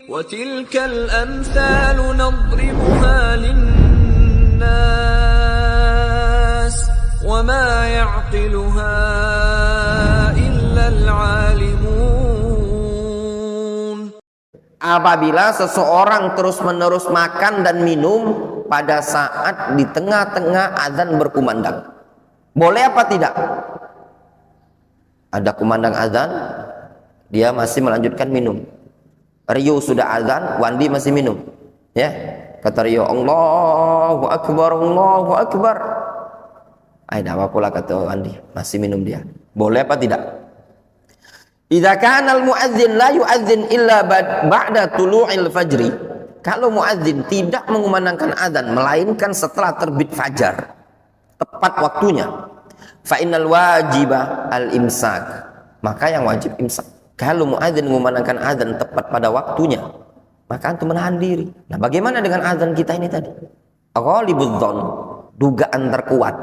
وَتِلْكَ الْأَمْثَالُ نَضْرِبُهَا لِلنَّاسِ وَمَا يَعْقِلُهَا إِلَّا الْعَالِمُونَ. Apabila seseorang terus-menerus makan dan minum pada saat di tengah-tengah azan berkumandang, boleh apa tidak? Ada kumandang azan, dia masih melanjutkan minum. Rio sudah azan, Wandi masih minum. Ya, kata Rio, Allahu Akbar, Allahu Akbar. Tidak apa pula kata Wandi, masih minum dia. Boleh apa tidak? Idza kana al-muadzin la yuadzin illa ba'da tulu'il fajri. Kalau muadzin tidak mengumandangkan azan melainkan setelah terbit fajar, tepat waktunya, fa innal wajiba al-imsak. Maka yang wajib imsak. Kalau muadzin mengumandangkan azan tepat pada waktunya, maka antum menahan diri. Nah, bagaimana dengan azan kita ini tadi? Ghalibudz dzan, dugaan terkuat.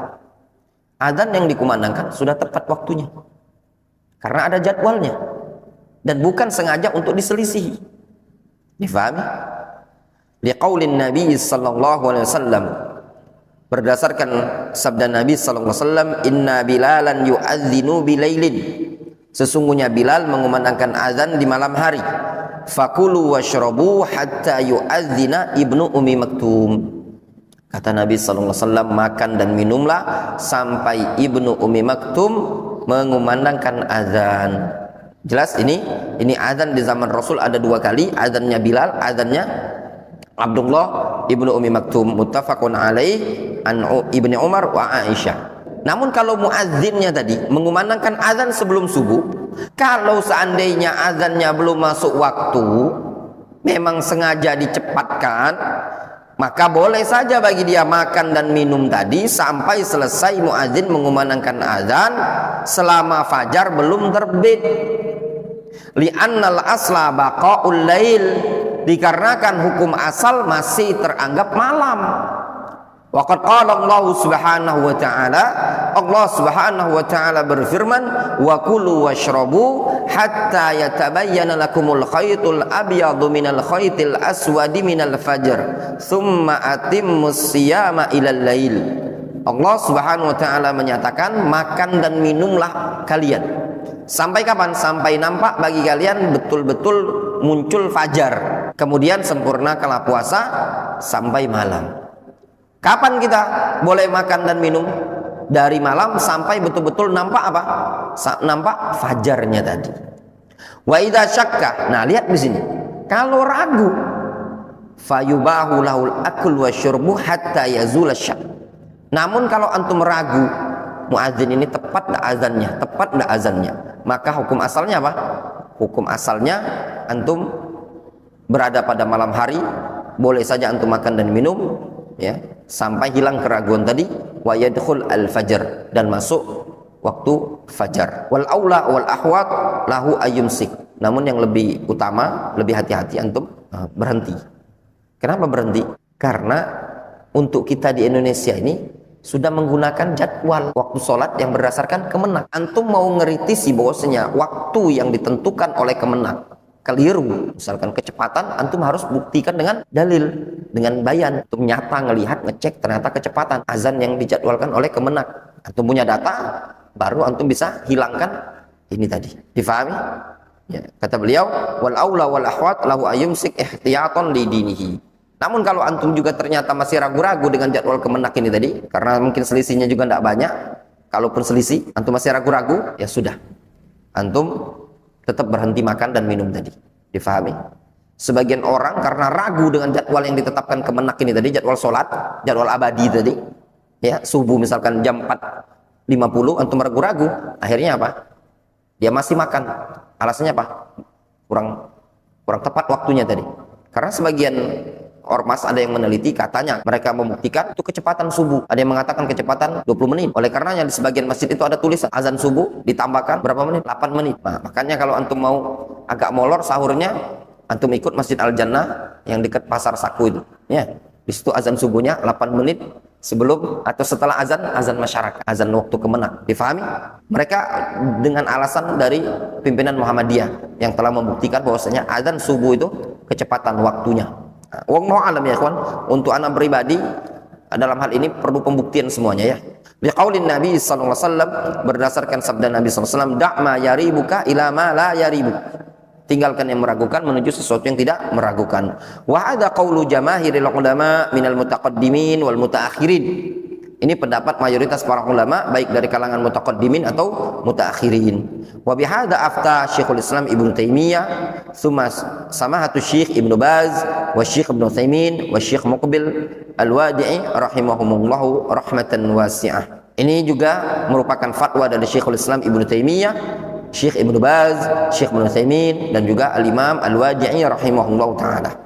Azan yang dikumandangkan sudah tepat waktunya. Karena ada jadwalnya dan bukan sengaja untuk diselisihi. Difahami? Liqaulin Nabi sallallahu alaihi wasallam, berdasarkan sabda Nabi sallallahu alaihi wasallam, inna bilalan yu'adzinu bilailin. Sesungguhnya Bilal mengumandangkan azan di malam hari. Fakulu washrabu hatta yu'adzina ibnu Ummi Maktum. Kata Nabi sallallahu alaihi wasallam, makan dan minumlah sampai ibnu Ummi Maktum mengumandangkan azan. Jelas ini azan di zaman Rasul ada dua kali, azannya Bilal, azannya Abdullah ibnu Ummi Maktum, muttafaqun alaih an Ibni Umar wa Aisyah. Namun kalau muazzinnya tadi mengumandangkan azan sebelum subuh, kalau seandainya azannya belum masuk waktu, memang sengaja dicepatkan, maka boleh saja bagi dia makan dan minum tadi sampai selesai muadzin mengumandangkan azan selama fajar belum terbit. Li'annal asla baqa'ul lail, dikarenakan hukum asal masih teranggap malam. Waqad qala Allah Subhanahu wa ta'ala, Allah Subhanahu wa ta'ala berfirman, wa kulu washrabu hatta yatabayyana lakumul khaytul abyadu minal khaytil aswadi minal fajr thumma atimmus siyama ilal lail. Allah Subhanahu wa ta'ala menyatakan, makan dan minumlah kalian sampai kapan? Sampai nampak bagi kalian betul-betul muncul fajar, kemudian sempurnakanlah puasa sampai malam. Kapan kita boleh makan dan minum? Dari malam sampai betul-betul nampak apa? Nampak fajarnya tadi. Wa idza syakka. Nah, lihat di sini. Kalau ragu, fayubahu lahul akul wasyurbu hatta yazul syak. Namun kalau antum ragu, muadzin ini tepat enggak azannya? Tepat enggak azannya? Maka hukum asalnya apa? Hukum asalnya antum berada pada malam hari, boleh saja antum makan dan minum, ya, sampai hilang keraguan tadi, wa yadkhul al-fajr, dan masuk waktu fajar. Wal aula wal ahwat lahu ayyumsik. Namun yang lebih utama, lebih hati-hati antum berhenti. Kenapa berhenti? Karena untuk kita di Indonesia ini sudah menggunakan jadwal waktu sholat yang berdasarkan Kemenak. Antum mau ngeritisi bahwasanya waktu yang ditentukan oleh Kemenak keliru, misalkan kecepatan, antum harus buktikan dengan dalil, dengan bayan, antum nyata ngelihat, ngecek ternyata kecepatan azan yang dijadwalkan oleh Kemenak. Antum punya data, baru antum bisa hilangkan ini tadi. Difahami? Ya, kata beliau, wal aula wal ahwat lahu ayyumsik ihtiyatan li dinihi. Namun kalau antum juga ternyata masih ragu-ragu dengan jadwal Kemenak ini tadi, karena mungkin selisihnya juga tidak banyak, kalaupun selisih antum masih ragu-ragu, ya sudah, antum tetap berhenti makan dan minum tadi. Difahami? Sebagian orang karena ragu dengan jadwal yang ditetapkan Kemenak ini tadi, jadwal sholat, jadwal abadi tadi, ya, subuh misalkan jam 4.50, antum ragu-ragu, akhirnya apa? Dia masih makan. Alasannya apa? Kurang tepat waktunya tadi. Karena sebagian ormas ada yang meneliti, katanya mereka membuktikan itu kecepatan subuh, ada yang mengatakan kecepatan 20 menit. Oleh karenanya di sebagian masjid itu ada tulisan azan subuh ditambahkan berapa menit? 8 menit. Nah, makanya kalau antum mau agak molor sahurnya, antum ikut Masjid Al Jannah yang dekat Pasar Saku itu, ya, di situ azan subuhnya 8 menit sebelum atau setelah azan masyarakat, azan waktu Kemenak. Difahami? Mereka dengan alasan dari pimpinan Muhammadiyah yang telah membuktikan bahwasanya azan subuh itu kecepatan waktunya. Wallahu alam ya ikhwan. Untuk anak pribadi dalam hal ini perlu pembuktian semuanya ya. Biqaulin Nabi sallallahu alaihi wasallam, berdasarkan sabda Nabi sallallahu alaihi wasallam, da' ma yaribuka ila ma la yaribuk. Tinggalkan yang meragukan menuju sesuatu yang tidak meragukan. Wa hadza qaulu jamaahiril ulama minal mutaqaddimin wal mutaakhirin. Ini pendapat mayoritas para ulama baik dari kalangan mutaqaddimin atau mutaakhirin. Wa bihadza afta Syekhul Islam Ibnu Taimiyah, tsumma samahatu Syekh Ibnu Baz, wa Syekh Ibnu Utsaimin, wa Syekh Muqbil Al-Wadi'i rahimahumullahu rahmatan wasi'ah. Ini juga merupakan fatwa dari Syekhul Islam Ibnu Taimiyah, Syekh Ibnu Baz, Syekh Ibnu Utsaimin dan juga Al-Imam Al-Wadi'i rahimahullahu taala.